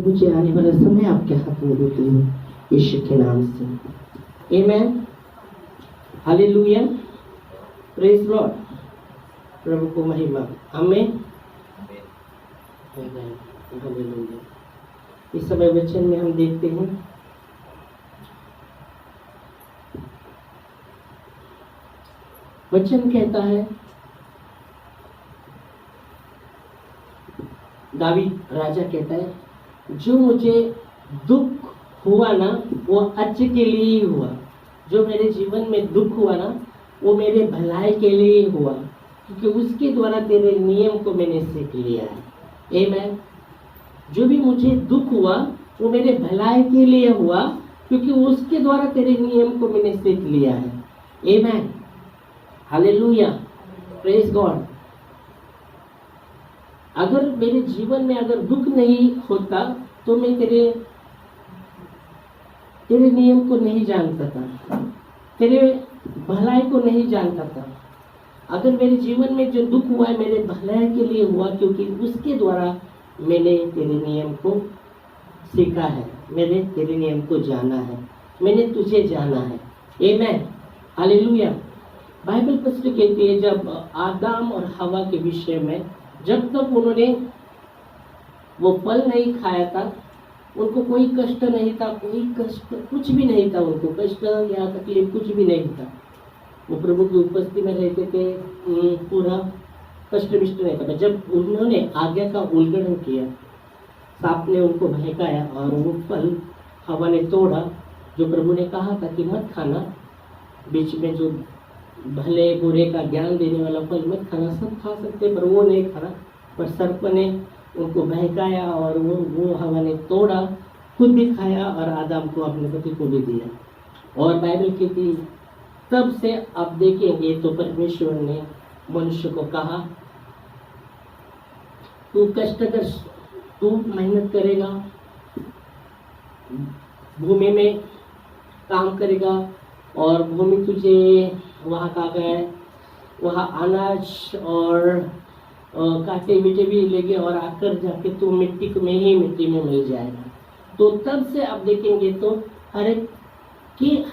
मुझे आने वाला समय आपके हाथ में देती हूँ यीशु के नाम से। आमेन, हालेलुया, प्रेज लॉर्ड, प्रभु को महिमा, आमेन, हालेलुया। इस समय वचन में हम देखते हैं वचन कहता है, दावीद राजा कहता है, जो मुझे दुख हुआ ना वो अच्छे के लिए ही हुआ। जो मेरे जीवन में दुख हुआ ना वो मेरे भलाई के लिए ही हुआ, क्योंकि उसके द्वारा तेरे नियम को मैंने सीख लिया है। आमेन। जो भी मुझे दुख हुआ वो मेरे भलाई के लिए हुआ, क्योंकि उसके द्वारा तेरे नियम को मैंने सीख लिया है। आमेन, हालेलुया, प्रेज गॉड। अगर मेरे जीवन में अगर दुख नहीं होता तो मैं तेरे नियम को नहीं जानता था, तेरे भलाई को नहीं जानता था। अगर मेरे जीवन में जो दुख हुआ है मेरे भलाई के लिए हुआ, क्योंकि उसके द्वारा मैंने तेरे नियम को सीखा है, मैंने तेरे नियम को जाना है, मैंने तुझे जाना है। आमेन, हालेलुया। बाइबल स्पष्ट कहती है, जब आदम और हवा के विषय में, जब तक उन्होंने वो फल नहीं खाया था उनको कोई कष्ट नहीं था, कोई कष्ट कुछ भी नहीं था, उनको कष्ट या तकलीफ कुछ भी नहीं था। वो प्रभु की उपस्थिति में रहते थे, पूरा कष्ट विष्ट नहीं था। जब उन्होंने आज्ञा का उल्लंघन किया, सांप ने उनको बहकाया और वो फल हवा ने तोड़ा, जो प्रभु ने कहा था कि मत खाना, बीच में जो भले बुरे का ज्ञान देने वाला फल मत खाना, सब खा सकते पर वो नहीं खाना। पर सर्प ने उनको बहकाया और वो हवा ने तोड़ा, खुद भी खाया और आदम को, अपने पति को भी दिया। और बाइबल कहती तब से आप देखेंगे तो परमेश्वर ने मनुष्य को कहा, तू कष्ट कर, तू मेहनत करेगा, भूमि में काम करेगा और भूमि तुझे वहाँ का गए, वहाँ अनाज और कांटे मीठे भी लेंगे और आकर जाके तू मिट्टी में मिल जाएगा। तो तब से आप देखेंगे तो हर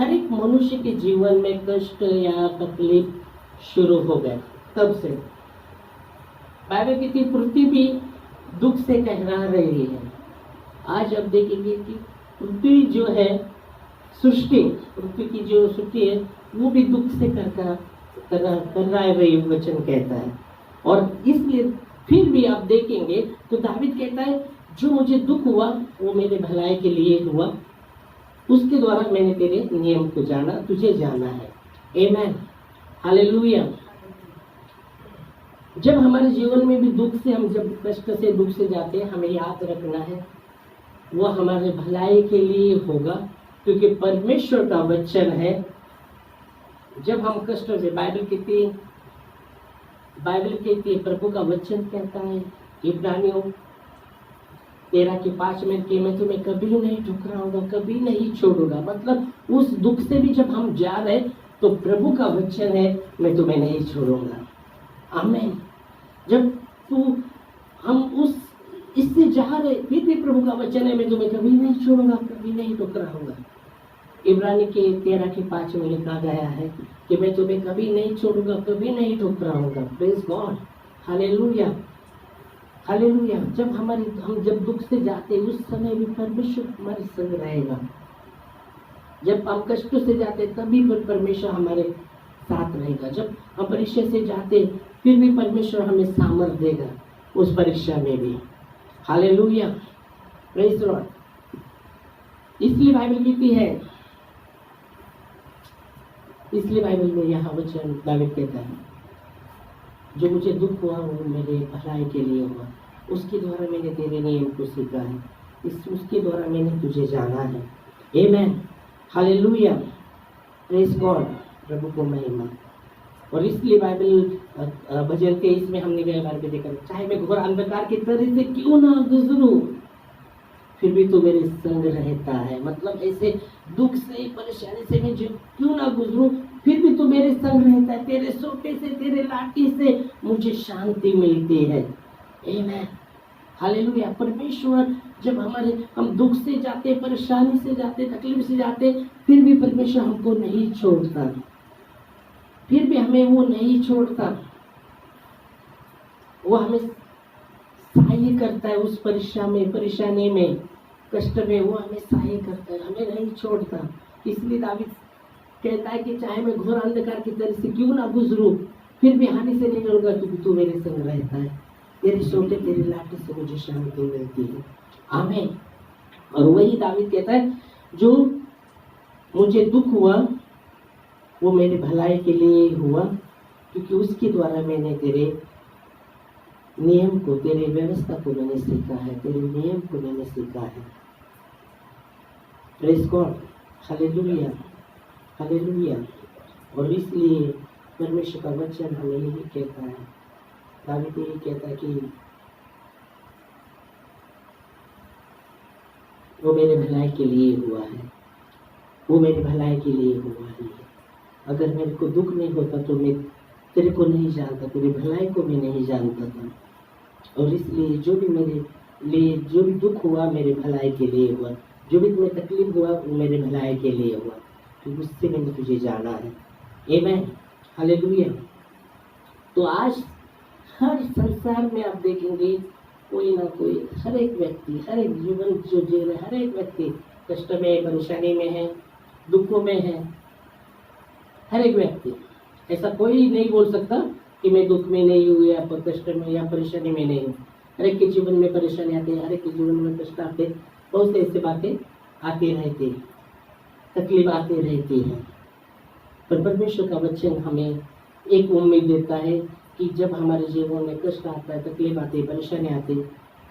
एक मनुष्य के जीवन में कष्ट या तकलीफ शुरू हो गए। तब से बाइबल की पृथ्वी भी दुख से कहरा रही है। आज आप देखेंगे कि पृथ्वी जो है पृथ्वी की जो सृष्टि है वो भी दुख से कर रही, वचन कहता है। और इसलिए फिर भी आप देखेंगे तो दावीद कहता है, जो मुझे दुख हुआ वो मेरे भलाई के लिए हुआ, उसके द्वारा मैंने तेरे नियम को जाना, तुझे जाना है। आमेन, हालेलुया। जब हमारे जीवन में भी दुख से, हम जब कष्ट से दुख से जाते हैं, हमें याद रखना है वो हमारे भलाई के लिए होगा, क्योंकि परमेश्वर का वचन है। जब हम कष्ट से, बाइबल कहती है, प्रभु का वचन कहता है इब्रानियों 13:5 में कि मैं तुम्हें कभी नहीं ठुकराऊंगा, कभी नहीं छोड़ूंगा। मतलब उस दुख से भी जब हम जा रहे तो प्रभु का वचन है, मैं तुम्हें नहीं छोड़ूंगा। आमीन। जब हम इससे जा रहे फिर भी प्रभु का वचन है, मैं तुम्हें कभी नहीं छोड़ूंगा, कभी नहीं ठुकराऊंगा। इब्रानी के 13:5 में लिखा गया है कि मैं तुम्हें कभी नहीं छोड़ूंगा, कभी नहीं ठुकराऊंगा। Praise God, hallelujah, hallelujah. हम जब दुख से जाते उस समय भी परमेश्वर हमारे संग रहेगा। जब हम कष्ट से जाते तभी परमेश्वर हमारे साथ रहेगा। जब हम परीक्षा से जाते फिर भी परमेश्वर हमें सामर्थ देगा उस परीक्षा में भी। Hallelujah, praise Lord. इसलिए बाइबल कहती है, इसलिए बाइबल में यह वचन दावीद कहता है, जो मुझे दुख हुआ वो मेरे भलाई के लिए हुआ, उसके द्वारा मैंने तेरे नियम को सीखा है, उसके द्वारा मैंने तुझे जाना है। आमेन, हालेलुया, प्रेज गॉड, प्रभु को महिमा। और इसलिए बाइबल भजन 23 में हमने गए बार में देखा, चाहे मैं घोर अंधकार की तरह से क्यों ना गुजरूं फिर भी तू मेरे संग रहता है। मतलब ऐसे दुख से, परेशानी से मैं क्यों ना गुजरूं फिर भी तू मेरे संग रहता है। तेरे सोटे से, तेरे लाठी से मुझे शांति मिलती है। आमेन, हालेलुया। परमेश्वर जब हम दुख से जाते, परेशानी से जाते, तकलीफ से जाते, फिर भी परमेश्वर हमको नहीं छोड़ता, फिर भी हमें वो नहीं छोड़ता। वो हमें सहाय करता है उस परेशानी में, कष्ट में वो हमें सहाय करता है, हमें नहीं छोड़ता। इसलिए दावीद कहता है कि चाहे मैं घोर अंधकार की तरह से क्यों ना गुजरूं, फिर भी हानि से नहीं डरूंगा, क्योंकि तू मेरे संग रहता है। तेरी सोटे, तेरी लाठी से मुझे शांति मिलती है। आमीन। और वही दावीद कहता है, जो मुझे दुख हुआ वो मेरे भलाई के लिए हुआ, क्योंकि उसके द्वारा मैंने तेरे नियम को, तेरे व्यवस्था को मैंने सीखा है, तेरे नियम को मैंने सीखा है। Praise God, hallelujah, hallelujah. और इसलिए परमेश्वर का वचन हमें यही कहता है, दावीद यही कहता है कि वो मेरे भलाई के लिए हुआ है, वो मेरे भलाई के लिए हुआ है। अगर मेरे को दुख नहीं होता तो मैं तेरे को नहीं जानता, तेरी भलाई को मैं नहीं जानता था। और इसलिए जो भी मेरे लिए, जो भी दुख हुआ मेरे भलाई के लिए हुआ, जो भी तुम्हें तकलीफ हुआ वो मेरे भलाई के लिए हुआ, तो उससे मैंने तुझे जाना है। आमीन, हालेलुया। तो आज हर संसार में आप देखेंगे कोई ना कोई, हर एक व्यक्ति, हर एक जीवन जो जी रहे, हर एक व्यक्ति कष्ट में, परेशानी में है, दुखों में है। हर एक व्यक्ति, ऐसा कोई नहीं बोल सकता कि मैं दुख में नहीं हूँ या कष्ट में या परेशानी में नहीं हूँ। हर एक के जीवन में परेशानी आती है, हर एक के जीवन में कष्ट आते, बहुत से ऐसी बातें आती रहती है, तकलीफ आती रहती है। पर परमेश्वर का वचन हमें एक उम्मीद देता है कि जब हमारे जीवन में कष्ट आता है, तकलीफ आती है, परेशानी आती है,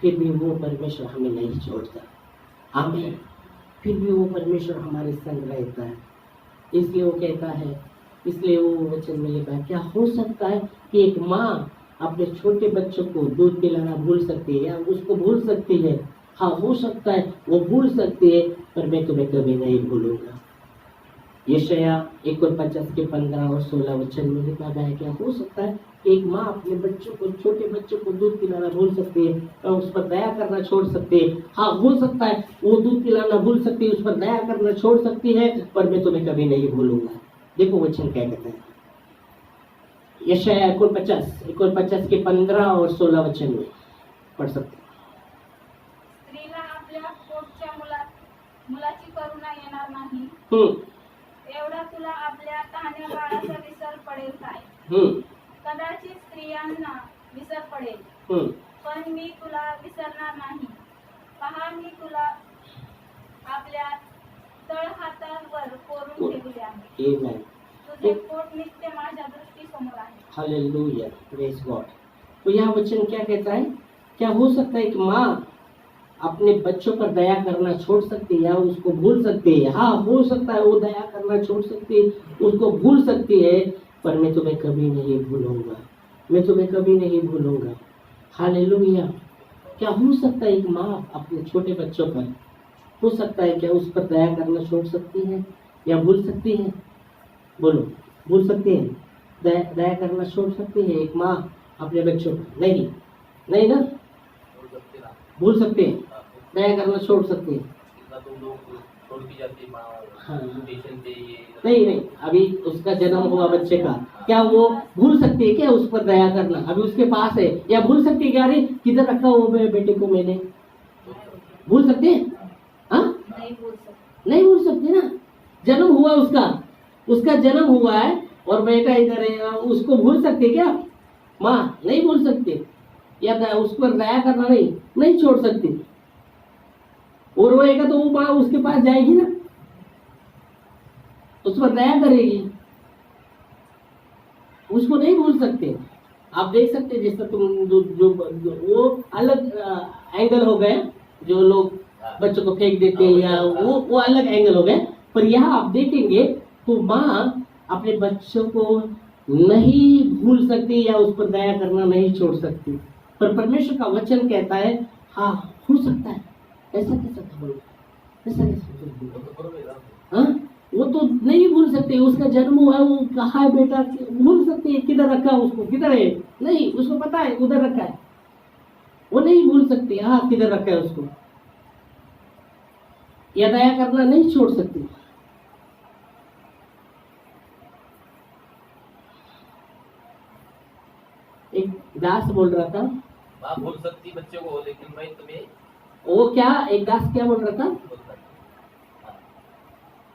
फिर भी वो परमेश्वर हमें नहीं छोड़ता। आमीन। फिर भी वो परमेश्वर हमारे संग रहता है। इसलिए वो कहता है, इसलिए वो वचन में लिखा है, क्या हो सकता है कि एक माँ अपने छोटे बच्चों को दूध पिलाना भूल सकती है या उसको भूल सकती है? हाँ, हो सकता है वो भूल सकती है, पर मैं तुम्हें कभी नहीं भूलूंगा। यशायाह 51 के 15 और 16 वचन में लिखा गया है, क्या हो सकता है एक माँ अपने बच्चों को, छोटे बच्चों को दूध पिलाना भूल सकती है और उस पर दया करना छोड़ सकती है? हाँ, हो सकता है वो दूध पिलाना भूल सकती है, उस पर दया करना छोड़ सकती है, पर मैं तुम्हें कभी नहीं भूलूंगा। देखो वचन क्या कहता है, यशायाह 51 के 15 और 16 वचन में पढ़ सकते हैं। स्त्रीला आपल्या पोटच्या मुलाची करुणा येणार नाही, एवढा तुला आपल्या लहान्या बाळाचा विसर पडेल काय? कदाचित स्त्रियांना विसर पडेल, पण मी तुला विसरणार नाही। पहा, मी तुला आपल्या तळहातावर कोरून ठेवले आहे, आमेन। तुझे पोट नित्य माझ्या दृष्टीसमोर आहे। Hallelujah, praise God. तो यह वचन क्या कहता है? क्या हो सकता है कि माँ अपने बच्चों पर दया करना छोड़ सकती है या उसको भूल सकती है? हाँ, हो सकता है वो दया करना छोड़ सकती है, उसको भूल सकती है, पर मैं तुम्हें कभी नहीं भूलूंगा, मैं तुम्हें कभी नहीं भूलूंगा। हालेलुया। क्या हो सकता है एक माँ अपने छोटे बच्चों पर, हो सकता है क्या उस पर दया करना छोड़ सकती है या भूल सकती है? बोलो, भूल सकती है? दया करना छोड़ सकती है एक माँ अपने बच्चों पर? नहीं, नहीं ना, भूल सकते हैं, दया करना छोड़ सकते हैं। हाँ, नहीं, अभी उसका जन्म हुआ बच्चे का, क्या वो भूल सकती है क्या उस पर दया करना? अभी उसके पास है, या भूल सकती है क्या, अरे किधर रखा वो बेटे को मैंने? भूल सकते हैं? हाँ, नहीं भूल सकते ना। जन्म हुआ उसका जन्म हुआ है और बेटा इधर है, उसको भूल सकते क्या माँ? नहीं भूल सकते। या उस पर दया करना नहीं छोड़ सकती। और रोएगा तो वो माँ उसके पास जाएगी ना, उस पर दया करेगी, उसको नहीं भूल सकते। आप देख सकते हैं, जैसे तुम जो वो अलग एंगल हो गए, जो लोग बच्चों को फेंक देते हैं या वो अलग एंगल हो गए। पर यहाँ आप देखेंगे तो माँ अपने बच्चों को नहीं भूल सकती या उस पर दया करना नहीं छोड़ सकती। पर परमेश्वर का वचन कहता है, हाँ हो सकता है। ऐसा कैसा बोलो, ऐसा कैसा? हाँ, वो तो नहीं भूल सकते, उसका जन्म हुआ है, वो कहा है बेटा, भूल सकते है किधर रखा उसको, किधर है? नहीं, उसको पता है उधर रखा है, वो नहीं भूल सकती। हाँ, किधर रखा है उसको, या दया करना नहीं छोड़ सकती। एक दास बोल रहा था, माँ बोल सकती बच्चे को, लेकिन मैं तुम्हें वो क्या, एक दास क्या बोल रहा था बोल सकती। हाँ,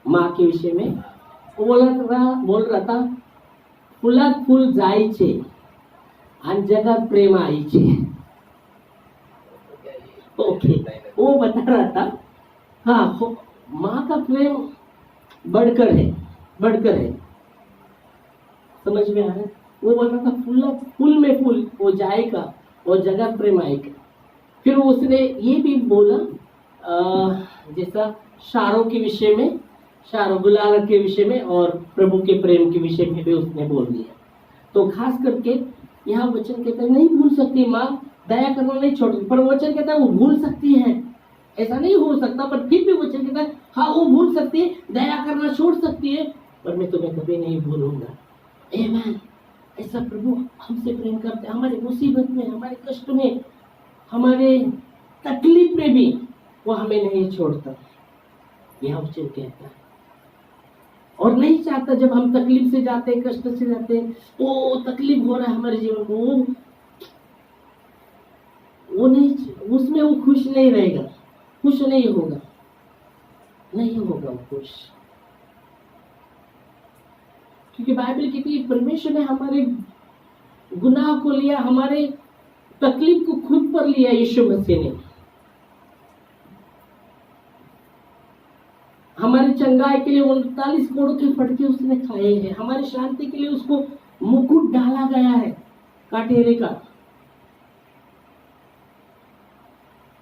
माँ के विषय में? हाँ, वो बोल रहा था फुलात फूल जायचे आणि जगात प्रेम आईचे। तो क्या ये ओके, वो बता रहा था हाँ माँ का प्रेम बढ़कर है, बढ़कर है। समझ में आ रहा है? वो बोल रहा था फूल में फूल वो जाएगा और जगह प्रेम आएगा। फिर उसने ये भी बोला जैसा शारों के विषय में, शारों गुलाल के विषय में और प्रभु के प्रेम के विषय में भी उसने बोल दिया। तो खास करके यहाँ वचन कहता है नहीं भूल सकती माँ, दया करना नहीं छोड़, पर वचन कहता है वो भूल सकती है, ऐसा नहीं हो सकता, पर फिर भी वचन कहता है हाँ वो भूल सकती है, दया करना छोड़ सकती है, पर मैं तुम्हें कभी नहीं भूलूंगा। आमीन। ऐसा प्रभु हमसे प्रेम करते हैं, हमारी मुसीबत में, हमारे कष्ट में, हमारे तकलीफ में भी वो हमें नहीं छोड़ता, यह वचन कहता है। और नहीं चाहता जब हम तकलीफ से जाते हैं, कष्ट से जाते हैं, वो तकलीफ हो रहा है हमारे जीवन में, वो नहीं, उसमें वो खुश नहीं रहेगा, खुश नहीं होगा, नहीं होगा वो खुश। क्योंकि बाइबल कहती है परमेश्वर ने हमारे गुनाह को लिया, हमारे तकलीफ को खुद पर लिया यीशु मसीह ने। हमारी चंगाई के लिए 39 कोड़ों के फटके उसने खाए हैं, हमारी शांति के लिए उसको मुकुट डाला गया है काटेरे का।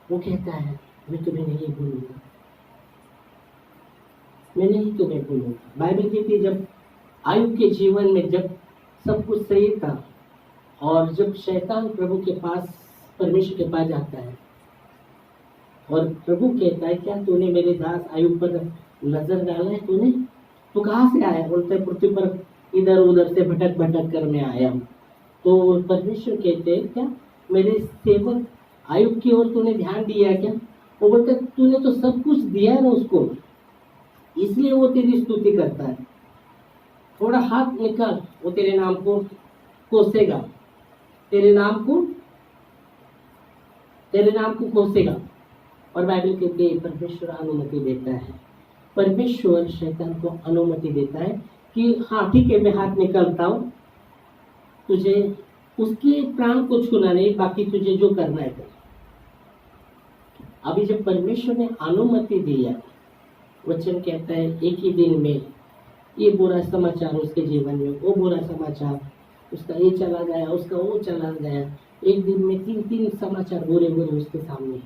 वो कहता है मैं तुम्हें नहीं भूलूंगा, मैं नहीं तुम्हें भूलूंगा। बाइबल कहती है जब आयुब के जीवन में जब सब कुछ सही था और जब शैतान प्रभु के पास, परमेश्वर के पास जाता है और प्रभु कहता है क्या तूने मेरे दास आयुब पर नजर डाला है? तूने तो कहाँ से आया? बोलते पृथ्वी पर इधर उधर से भटक भटक कर मैं आया हूँ। तो परमेश्वर कहते हैं क्या मेरे सेवक आयुब की ओर तूने ध्यान दिया क्या? वो बोलते तूने तो सब कुछ दिया है ना उसको, इसलिए वो तेरी स्तुति करता है। थोड़ा हाथ निकाल, वो तेरे नाम को कोसेगा, तेरे नाम को कोसेगा। और बाइबल कहती है परमेश्वर अनुमति देता है, परमेश्वर शैतान को अनुमति देता है कि हाँ ठीक है मैं हाथ निकालता हूँ, तुझे उसके प्राण को छूना नहीं, बाकी तुझे जो करना है कर। अभी जब परमेश्वर ने अनुमति दिया, वचन कहता है एक ही दिन में ये बुरा समाचार उसके जीवन में, वो बुरा समाचार, उसका ये चला गया, उसका वो चला गया, एक दिन में 3 समाचार बुरे बुरे उसके सामने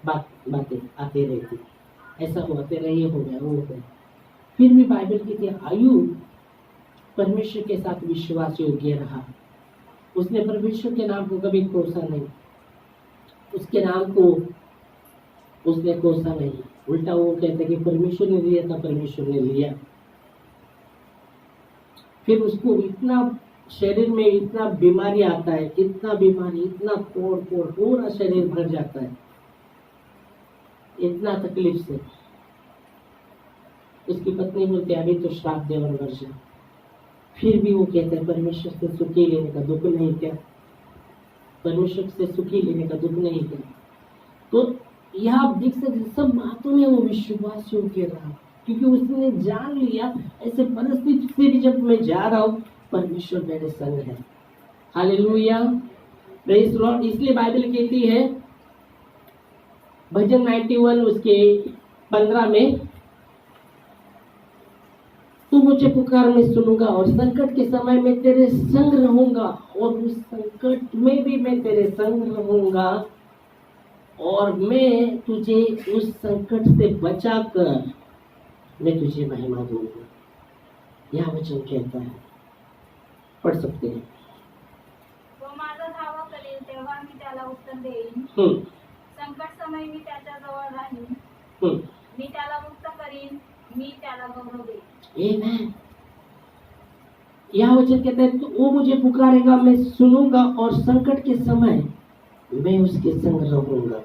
बातें आते रहती, ऐसा हुआ तेरा ये हो गया वो हो गया। फिर भी बाइबल कहती है आयुब परमेश्वर के साथ विश्वास योग्य रहा, उसने परमेश्वर के नाम को कभी कोसा नहीं, उसके नाम को उसने कोसा नहीं, उल्टा वो कहता है कि परमेश्वर ने लिया था, परमेश्वर ने लिया। फिर उसको इतना शरीर में इतना बीमारी आता है, इतना बीमारी, इतना कोड़ पूरा शरीर भर जाता है, इतना तकलीफ से। उसकी पत्नी बोलती है अभी तो श्राप दे और मर जा। फिर भी वो कहता है परमेश्वर से सुखी लेने का दुख नहीं क्या, परमेश्वर से सुखी लेने का दुख नहीं क्या। तो यह आप देख सकते सब बातों में वो विश्वास योग्य रहा, क्योंकि उसने जान लिया ऐसे परिस्थिति से भी जब मैं जा रहा हूँ परमेश्वर मेरे संग है। Hallelujah, praise Lord. इसलिए बाइबल कहती है भजन 91 उसके 15 में, तू मुझे पुकार मैं सुनूंगा और संकट के समय में तेरे संग रहूंगा, और उस संकट में भी मैं तेरे संग रहूंगा और मैं तुझे उस संकट से बचाकर मैं तुझे महिमा दूंगा। यह वचन कहता है, पढ़ सकते हैं। तो माझा धावा करेल तेव्हा मी त्याला उत्तर देईन, संकट समय मी त्याच्या जवळ राहीन, मी त्याला मुक्त करीन, मी त्याला गौरव देईन। आमेन। यह वचन कहता है तो वो मुझे पुकारेगा मैं सुनूंगा और संकट के समय मैं उसके संग रहूंगा।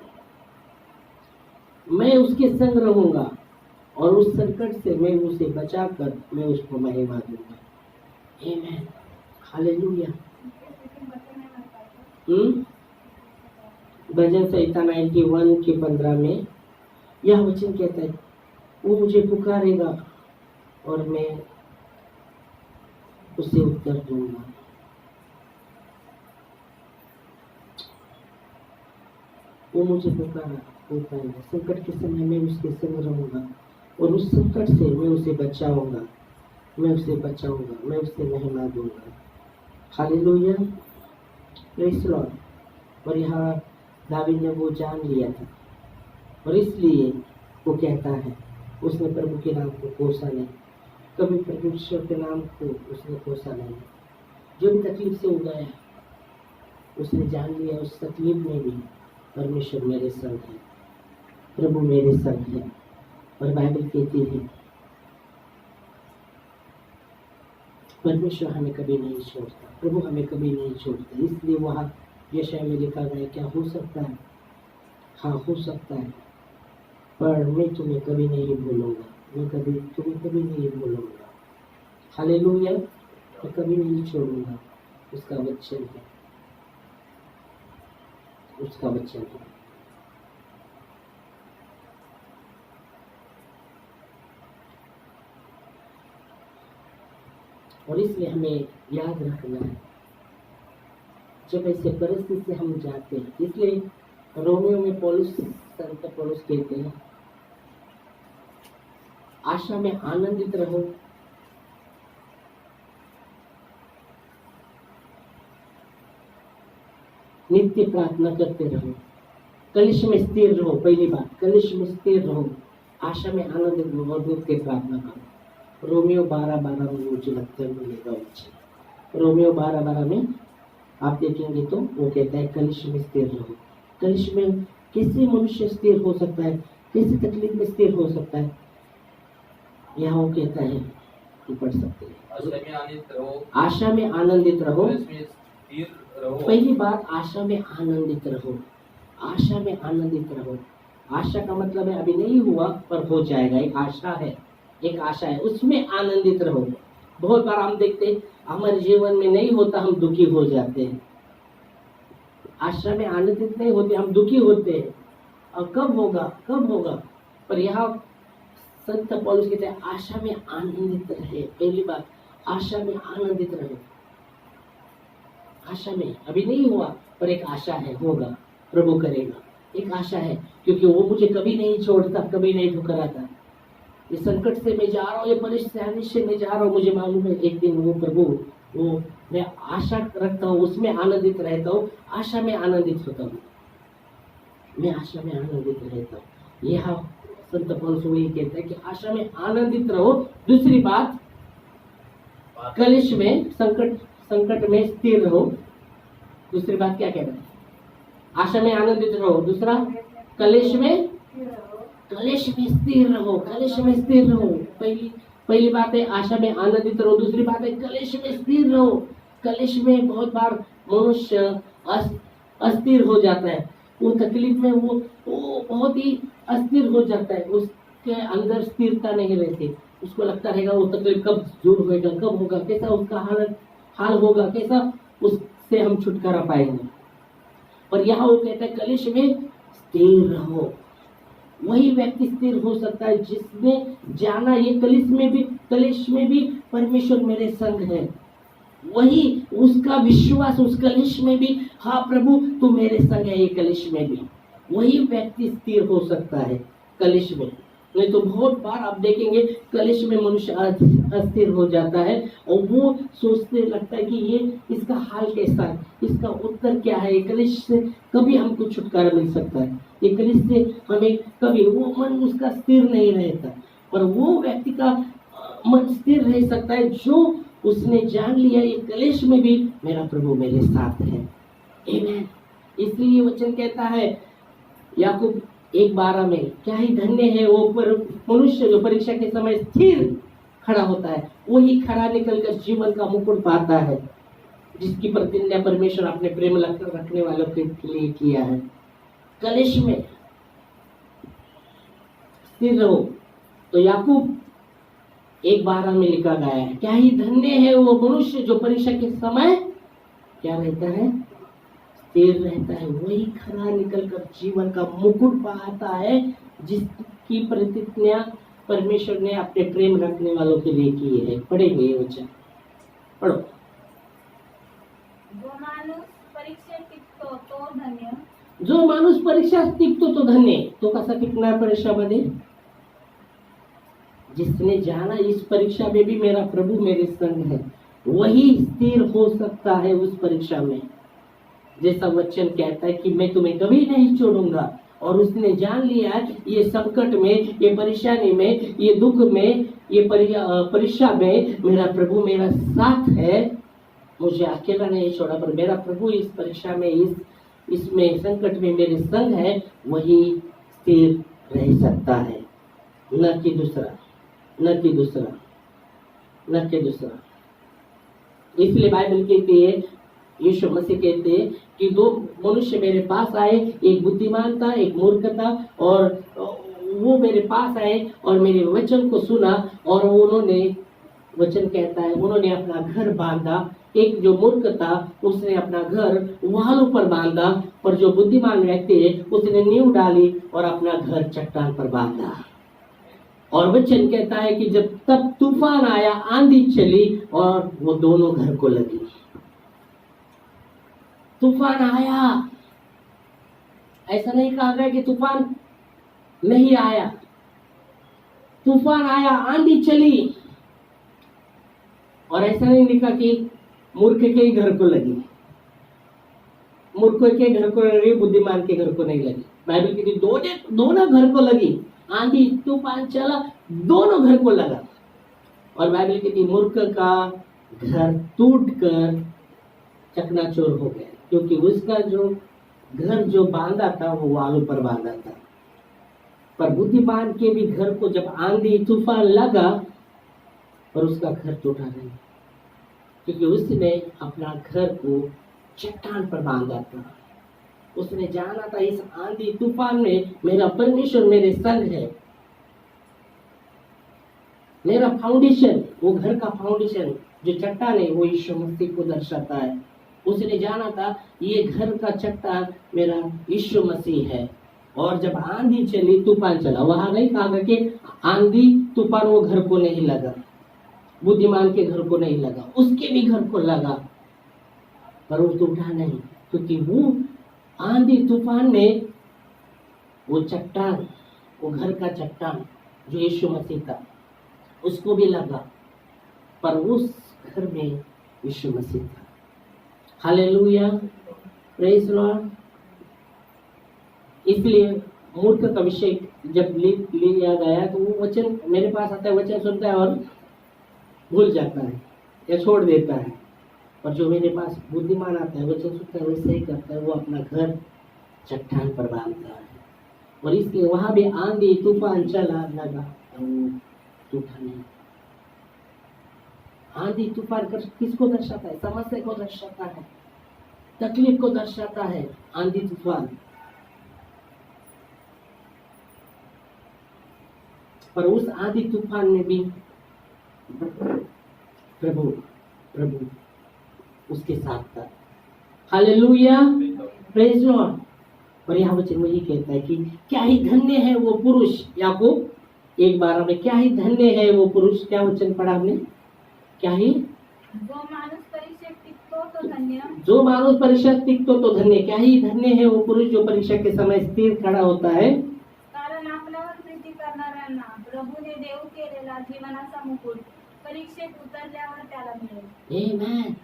मैं उसके संग रहूंगा और उस संकट से मैं उसे बचाकर मैं उसको महिमा दूंगा। आमीन, हालेलुया। भजन संहिता 91 के 15 में यह वचन कहता है, वो मुझे पुकारेगा और मैं उसे उत्तर दूंगा। वो मुझे पुकारेगा, संकट के समय में उसके संग रहूंगा और उस संकट से मैं उसे बचाऊंगा, मैं उसे महिमा दूंगा। Hallelujah, praise Lord. और यहाँ दावीद ने वो जान लिया था और इसलिए वो कहता है, उसने प्रभु के नाम को कोसा नहीं, कभी परमेश्वर के नाम को उसने कोसा नहीं। जो भी तकलीफ से उगाया उसने जान लिया, उस तकलीफ में भी परमेश्वर मेरे संग है, प्रभु मेरे संग है। और बाइबल कहती है परमेश्वर हमें कभी नहीं छोड़ता, प्रभु हमें कभी नहीं छोड़ता। इसलिए वहाँ यशायाह में लिखा गया, क्या हो सकता है? हाँ, हो सकता है, पर मैं तुम्हें कभी नहीं भूलूंगा, मैं तुम्हें कभी नहीं भूलूंगा। हालेलुया, मैं कभी नहीं छोड़ूंगा। उसका वचन है, उसका वचन है। और इसलिए हमें याद रखना है जब ऐसे परिस्थिति से हम जाते हैं। इसलिए रोमियो में संत पौलुस कहते हैं, आशा में आनंदित रहो, नित्य प्रार्थना करते रहो, कलिश में स्थिर रहो। पहली बात, कलिश में स्थिर रहो, आशा में आनंदित रहो और नित्य प्रार्थना करो। रोमियो 12:12 में मुझे लगता है मिलेगा वचन। रोमियो 12:12 में आप देखेंगे तो वो कहता है कलिश में स्थिर रहो। कलिश में कैसे मनुष्य स्थिर हो सकता है, कैसे तकलीफ में स्थिर हो सकता है? यहाँ वो कहता है कि पढ़ सकते हैं, आशा में आनंदित रहो। पहली बात, आशा में आनंदित रहो, आशा में आनंदित रहो। आशा का मतलब है अभी नहीं हुआ पर हो जाएगा, एक आशा है, एक आशा है, उसमें आनंदित रहो। बहुत बार हम देखते हैं हमारे जीवन में नहीं होता, हम दुखी हो जाते हैं। आशा में आनंदित नहीं होते, हम दुखी होते हैं, और कब होगा, कब होगा? पर यहाँ संत पौलुस कहते हैं आशा में आनंदित रहे। पहली बात, आशा में आनंदित रहे। आशा में अभी नहीं हुआ पर एक आशा है, होगा, प्रभु करेगा, एक आशा है, क्योंकि वो मुझे कभी नहीं छोड़ता, कभी नहीं ठुकराता। ये संकट से मैं जा रहा हूँ, ये परेशानी से मैं जा रहा हूँ, मुझे मालूम है एक दिन वो प्रभु, वो मैं आशा रखता हूँ, उसमें आनंदित रहता हूँ, आशा में आनंदित होता हूँ, मैं आशा में आनंदित रहता हूँ। यह संत पौलुस वही कहता है कि आशा में आनंदित रहो। दूसरी बात, कलिश में संकट में स्थिर रहो। दूसरी बात क्या कहता है? आशा में आनंदित रहो। दूसरा, कलिश में स्थिर रहो, कलिश में स्थिर रहो। पहली बात है आशा में आनंदित रहो, दूसरी बात है कलिश में स्थिर रहो। कलिश में बहुत बार मनुष्य अस्थिर हो जाता है, वो तकलीफ में वो बहुत ही अस्थिर हो जाता है, उसके अंदर स्थिरता नहीं रहती, उसको लगता रहेगा वो तकलीफ कब दूर होगा, कब होगा, कैसा उसका हाल होगा, कैसा उससे हम छुटकारा पाएंगे। पर यहाँ वो कहता है कलिश में स्थिर रहो। वही व्यक्ति स्थिर हो सकता है जिसने जाना ये कलिश में भी परमेश्वर मेरे संग है। वही उसका विश्वास उस कलिश में भी, हाँ प्रभु तू मेरे संग है, ये कलिश में भी वही व्यक्ति स्थिर हो सकता है कलिश में। नहीं तो बहुत बार आप देखेंगे कलिश में मनुष्य अस्थिर हो जाता है और वो सोचते लगता है कि ये इसका हाल कैसा है, इसका उत्तर क्या है, ये कलिश से कभी हमको छुटकारा मिल सकता है, ये कलिश से हमें कभी, वो मन उसका स्थिर नहीं रहता। पर वो व्यक्ति का मन स्थिर रह सकता है जो उसने जान लिया ये कलिश में भी मेरा प्रभु मेरे साथ है। आमीन। इसलिए वचन कहता है याकूब 1:12 में, क्या ही धन्य है वो मनुष्य जो परीक्षा के समय स्थिर खड़ा होता है, वही खड़ा निकलकर जीवन का मुकुट पाता है, जिसकी प्रतिज्ञा परमेश्वर अपने प्रेम रखने वालों के लिए किया है। कलिश में स्थिर रहो। तो याकूब 1:12 में लिखा गया है, क्या ही धन्य है वो मनुष्य जो परीक्षा के समय क्या रहता है, स्थिर रहता है। वही खरा निकलकर जीवन का मुकुट पाता है, जिसकी प्रतिज्ञा परमेश्वर ने अपने प्रेम रखने वालों के लिए की है। पढ़ेंगे ये वचन, पढ़ो। जो माणूस परीक्षेत टिकतो तो धन्य. जो माणूस परीक्षा टिकतो तो धन्य. तो कसा टिकणार परीक्षामध्ये? जिसने जाना इस परीक्षा में भी मेरा प्रभु मेरे संग है, वही स्थिर हो सकता है उस परीक्षा में। जैसा वचन कहता है कि मैं तुम्हें कभी नहीं छोड़ूंगा, और उसने जान लिया ये संकट में, ये परेशानी में, ये दुख में, ये परीक्षा में मेरा प्रभु मेरा साथ है, मुझे अकेला नहीं छोड़ा, पर मेरा प्रभु इस परीक्षा में, इसमें संकट में मेरे संग है, वही स्थिर रह सकता है, न कि दूसरा, न कि दूसरा, न कि दूसरा। इसलिए बाइबल कहती है, यीशु मसीह कहते हैं कि दो मनुष्य मेरे पास आए, एक बुद्धिमान था, एक मूर्ख था, और वो मेरे पास आए और मेरे वचन को सुना, और उन्होंने, वचन कहता है, उन्होंने अपना घर बांधा। एक जो मूर्ख था उसने अपना घर वालों पर बांधा, पर जो बुद्धिमान व्यक्ति है उसने नींव डाली और अपना घर चट्टान पर बांधा। और वचन कहता है कि जब तब तूफान आया, आंधी चली, और वो दोनों घर को लगी। तूफान आया, ऐसा नहीं कहा गया कि तूफान नहीं आया। तूफान आया, आंधी चली, और ऐसा नहीं लिखा कि मूर्ख के ही घर को लगी, मूर्ख के घर को लगी, बुद्धिमान के घर को नहीं लगी। बाइबल की दोनों घर को लगी, आंधी तूफान चला, दोनों घर को लगा। और बाइबल की मूर्ख का घर टूटकर चकनाचूर हो गया, क्योंकि उसका जो घर जो बांधा था वो वालों पर बांधा था। पर बुद्धिमान के भी घर को जब आंधी तूफान लगा, पर उसका घर टूटा नहीं, क्योंकि उसने अपना घर को चट्टान पर बांधा था। उसने जाना था इस आंधी तूफान में मेरा परमेश्वर मेरे संग है। मेरा फाउंडेशन, वो घर का फाउंडेशन जो चट्टान है, वो यीशु मसीह को दर्शाता है। उसने जाना था ये घर का चट्टान मेरा यीशु मसीह है। और जब आंधी चली, तूफान चला, वहां नहीं कहा कि आंधी तूफान वो घर को नहीं लगा, बुद्धिमान के घर को नहीं लगा, उसके भी घर को लगा, पर वो टूटा नहीं, क्योंकि वो आंधी तूफान में वो चट्टान, वो घर का चट्टान जो यीशु मसीह था, उसको भी लगा, पर उस घर में यीशु मसीह था। Hallelujah, praise Lord. इसलिए मूर्ख का विषय जब लिया गया तो वो वचन मेरे पास आता है, वचन सुनता है और भूल जाता है या छोड़ देता है। और जो मेरे पास बुद्धिमान आता है, वचन सुनता है, वैसे ही करता है, वो अपना घर चट्टान पर बांधता है। और इसलिए वहां भी आंधी तूफान चला लगा, वो टूटा नहीं। आंधी तूफान किसको दर्शाता है? समस्या को दर्शाता है, तकलीफ को दर्शाता है आंधी तूफान। पर उस आंधी तूफान में भी प्रभु उसके साथ था। Hallelujah, praise Lord. और यहाँ वचन वही कहता है कि क्या ही धन्य है वो पुरुष, याकूब 1:12 में, क्या ही धन्य है वो पुरुष। क्या वचन पढ़ा हमने? क्या ही? जो माणूस परीक्षेत टिकतो तो धन्य. जो माणूस परीक्षा टिकतो तो धन्य. क्या ही धन्य है वो पुरुष जो परीक्षा के समय स्थिर खड़ा होता है. कारण आपल्यावर प्रीती करणाऱ्यांना प्रभूने देव केलेला जीवनाचा मुकुट परीक्षेत उतरल्यावर त्याला मिळेल. आमेन.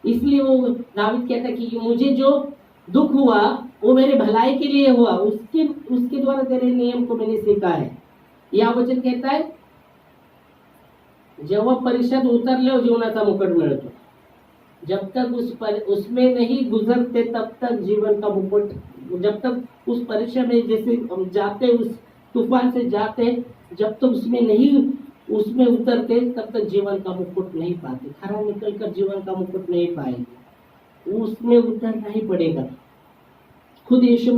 इसलिए वो दाऊद कहता है कि मुझे जो दुख हुआ वो मेरे भलाई के लिए हुआ, उसके द्वारा तेरे नियम को मैंने सीखा है. यह वचन कहता है जेव्हा परीक्षेत उतरले जीवनाचा मुकुट मिळतो. जब तक उसमें नहीं गुजरते तब तक जीवन का मुकुट, जब तक उस परीक्षा में जैसे हम जाते, उस तूफान से जाते, जब तक उसमें उतरते तब तक जीवन का मुकुट नहीं पाते. खरा निकल कर जीवन का मुकुट नहीं पाएंगे, उसमें उतरना ही पड़ेगा. खुद यीशु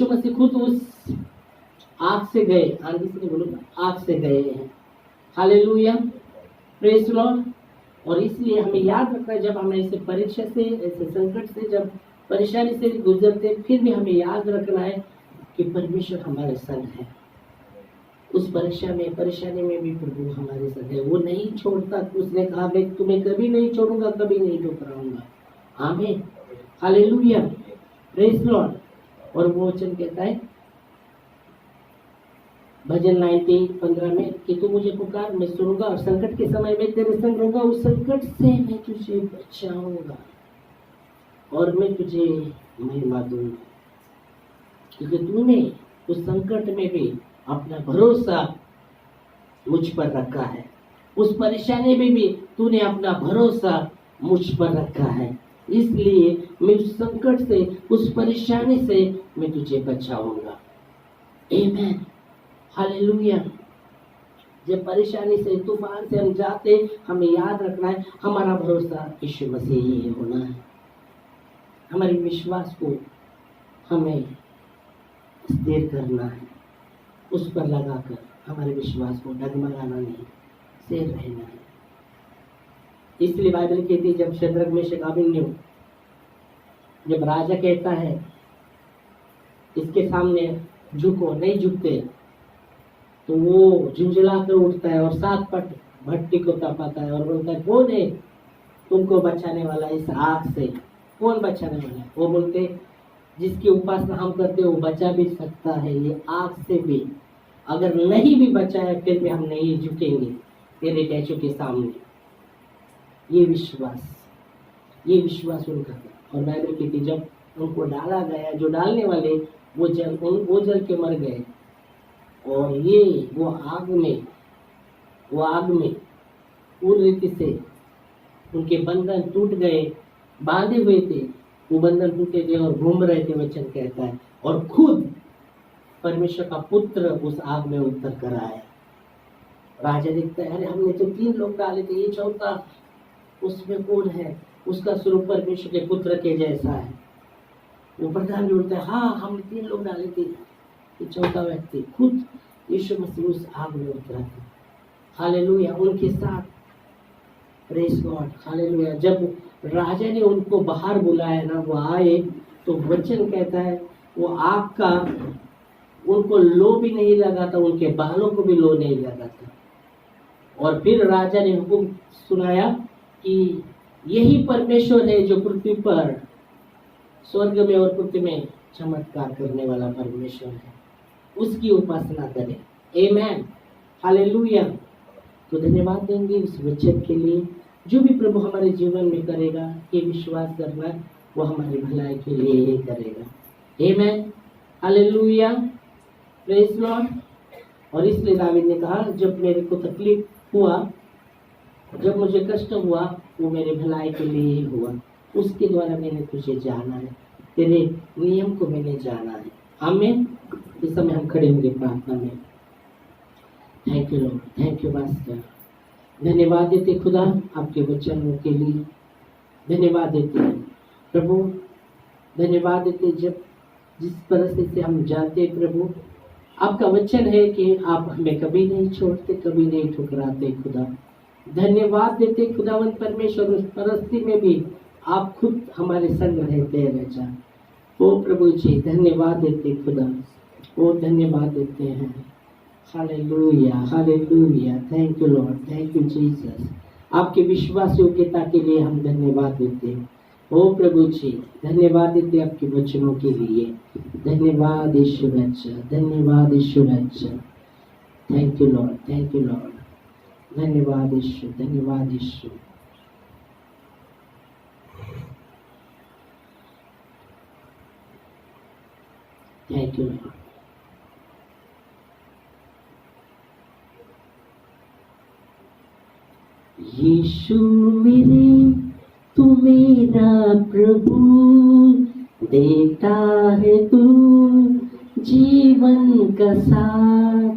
मसीह खुद उस आग से गए, आंधी से नहीं बोलूंगा, आग से गए हैं। Hallelujah, praise Lord. और इसलिए हमें याद रखना है, जब हम ऐसे परीक्षा से, ऐसे संकट से, जब परेशानी से गुजरते, फिर भी हमें याद रखना है कि परमेश्वर हमारे संग है। उस परेशानी में भी प्रभु हमारे संग है, वो नहीं छोड़ता। उसने कहा मैं तुम्हें कभी नहीं छोड़ूंगा, कभी नहीं ठुकराऊंगा। आमीन, हालेलुया, प्रेज लॉर्ड। और वो वचन कहता है भजन 90:15 में कि तू मुझे पुकार, मैं सुनूंगा, और संकट के समय में तेरे संग रहूंगा। उस संकट से मैं तुझे बचाऊंगा और मैं तुझे महिमा दूंगा, क्योंकि तूने उस संकट में भी अपना भरोसा मुझ पर रखा है। उस परेशानी में भी तूने अपना भरोसा मुझ पर रखा है, इसलिए मैं उस संकट से, उस परेशानी से मैं तुझे बचाऊंगा। आमीन, हालेलुया। जब परेशानी से, तूफान से हम जाते, हमें याद रखना है हमारा भरोसा यीशु मसीह ही होना है। हमारे विश्वास को हमें स्थिर करना है, उस पर लगाकर हमारे विश्वास को डगमगाना नहीं, स्थिर रहना है। इसलिए बाइबल कहती है, जब शद्रक मेशक अबेदनगो, जब राजा कहता है इसके सामने झुको, नहीं झुकते, तो वो झुंझला कर उठता है और 7 पट भट्टी को तपाता है और बोलता है कौन है तुमको बचाने वाला इस आग से? कौन बचाने वाला है? वो बोलते जिसकी उपासना हम करते वो बचा भी सकता है ये आग से भी, अगर नहीं भी बचाया फिर भी हम नहीं झुकेंगे तेरे टैचू के सामने। ये विश्वास उनका था। और बाइबल कहती जब उनको डाला गया, जो डालने वाले वो जल के मर गए, और ये वो आग में पूरी रीति से उनके बंधन टूट गए, बांधे हुए थे, वो बंधन टूटे गए और घूम रहे थे, वचन कहता है। और खुद परमेश्वर का पुत्र उस आग में उतर कर आया। राजा देखता है, अरे हमने तो 3 लोग डाले थे, ये चौथा उसमें कौन है? उसका स्वरूप परमेश्वर के पुत्र के जैसा है। वो प्रधान जोड़ता है, हाँ हमने 3 लोग डाले थे, ये चौथा व्यक्ति खुद यीशु मसीह उस आग में उतरा था। हालेलुया, उनके साथ, प्रेज गॉड, हालेलुया। जब राजा ने उनको बाहर बुलाया ना, वो आए, तो वचन कहता है वो आग का उनको लो भी नहीं लगा था, उनके बालों को भी लो नहीं लगा था। और फिर राजा ने हुक्म सुनाया कि यही परमेश्वर है जो पृथ्वी पर, स्वर्ग में और पृथ्वी में चमत्कार करने वाला परमेश्वर है, उसकी उपासना करें। आमीन, हालेलुया। तो धन्यवाद देंगे इस वचन के लिए। जो भी प्रभु हमारे जीवन में करेगा, ये विश्वास करना वो हमारी भलाई के लिए ही करेगा। आमीन, हालेलुया, प्रेज लॉर्ड। और इसलिए दावीद ने कहा जब मेरे को तकलीफ हुआ, जब मुझे कष्ट हुआ, वो मेरे भलाई के लिए ही हुआ, उसके द्वारा मैंने तुझे जाना है, तेरे नियम को मैंने जाना है। आमीन। इस समय हम खड़े होंगे प्रार्थना में। Thank you lord, thank you master. धन्यवाद देते खुदा आपके वचनों के लिए, धन्यवाद देते हैं प्रभु, धन्यवाद देते जब जिस परिस्थिति से हम जाते प्रभु, आपका वचन है कि आप हमें कभी नहीं छोड़ते, कभी नहीं ठुकराते खुदा। धन्यवाद देते खुदावंत परमेश्वर, उस परिस्थिति में भी आप खुद हमारे संग रहते हैं राजा। ओ प्रभु जी धन्यवाद देते खुदा, ओ धन्यवाद देते हैं। Hallelujah, hallelujah, thank you lord, thank you Jesus. आपके विश्वास योग्यता के लिए हम धन्यवाद देते हैं। ओ प्रभु जी धन्यवाद देते आपके वचनों के लिए। धन्यवाद यीशु अच्छा, धन्यवाद यीशु अच्छा। Thank you lord, thank you lord. धन्यवाद यीशु, धन्यवाद Yeshu. Thank you lord. Yeshu मेरे तू मेरा प्रभु, देता है तू जीवन का साथ।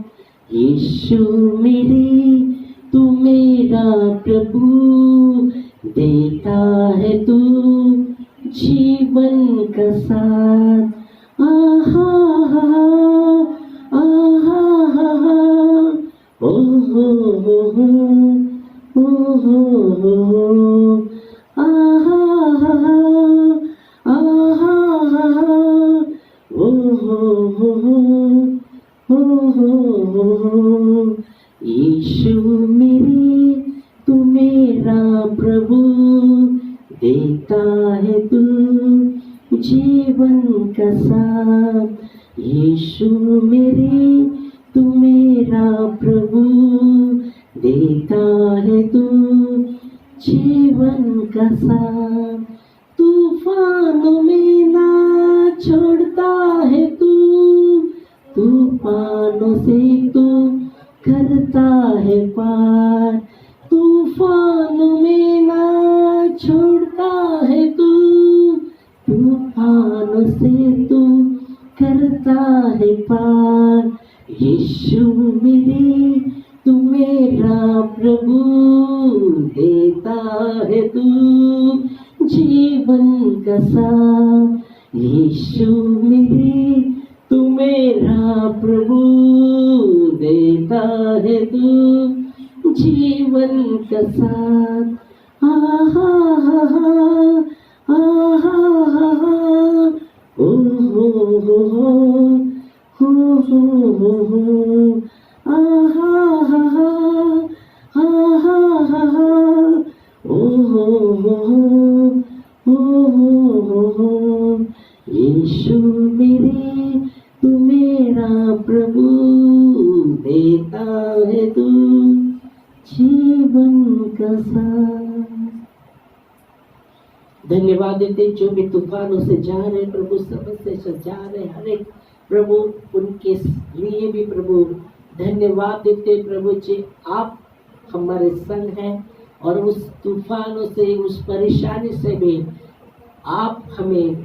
यीशु मेरे तू मेरा प्रभु, देता है तू जीवन का साथ। आहा आहा यीशु मेरे तू मेरा प्रभु, देता है तू जीवन का साथ। यीशु मेरे तू मेरा प्रभु, देता है तू जीवन का साथ। तूफानों में ना छोड़ता है तू, तूफानों से तू करता है पार। तूफानों में ना छोड़ता है तू, तूफानों से तू करता है पार। यीशु मेरे तू मेरा प्रभु, देता है तू जीवन का साथ। यीशु मेरे तू मेरा प्रभु, देता है तू जीवन का साथ। आहा हा हा, आहा हा हा, ओ हो हो, आहा हा हा, आहा हा हा, ओ हो। यीशु मेरे तू मेरा प्रभु, देता है तू जीवन का साथ। धन्यवाद देते जो भी तूफानों से जा रहे प्रभु, समस्या से जा रहे हर एक प्रभु, उनके लिए भी प्रभु धन्यवाद देते प्रभु जी। आप हमारे संग हैं और उस तूफानों से, उस परेशानी से भी आप हमें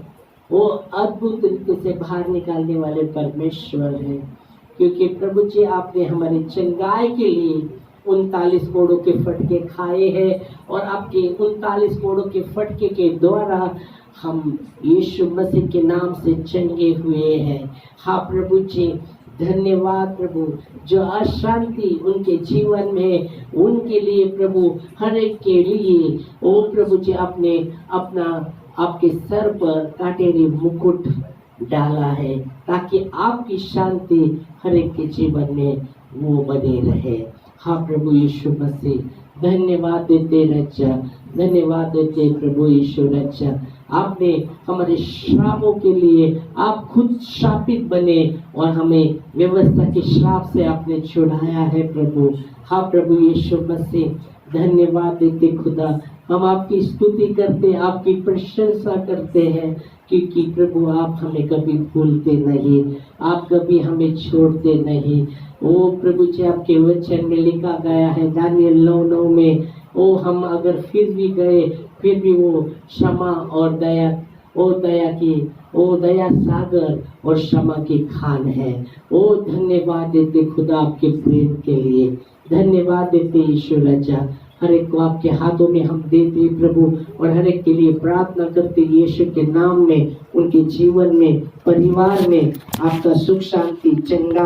वो अद्भुत तरीके से बाहर निकालने वाले परमेश्वर हैं। क्योंकि प्रभु जी आपने हमारे चंगाई के लिए 39 कोड़ों के फटके खाए हैं और आपके 39 कोड़ों के फटके के द्वारा हम यीशु मसीह के नाम से चंगे हुए हैं। हाँ प्रभु जी, धन्यवाद प्रभु। जो अशांति उनके जीवन में, उनके लिए प्रभु, हर एक के लिए ओ प्रभु जी आपने अपना आपके सर पर कांटेरी मुकुट डाला है, ताकि आपकी शांति हर एक के जीवन में वो बने रहे। हाँ प्रभु यीशु मसीह, धन्यवाद देते रचा, धन्यवाद देते प्रभु यीशु रचा। आपने हमारे श्रापों के लिए आप खुद शापित बने और हमें व्यवस्था के श्राप से आपने छुड़ाया है प्रभु। हाँ प्रभु यीशु मसीह, धन्यवाद देते खुदा। हम आपकी स्तुति करते, आपकी प्रशंसा करते हैं, क्योंकि प्रभु आप हमें कभी भूलते नहीं, आप कभी हमें छोड़ते नहीं। ओ प्रभु जी, आपके वचन में लिखा गया है दानियल 9:9 में, ओ हम अगर फिर भी गए फिर भी वो क्षमा और दया, ओ दया सागर और क्षमा की खान है। ओ धन्यवाद देते खुदा आपके प्रेम के लिए, धन्यवाद देते यीशु राजा। हर एक को आपके हाथों में हम देते प्रभु, और हर एक के लिए प्रार्थना करते यीशु के नाम में, उनके जीवन में, परिवार में आपका सुख शांति चंगा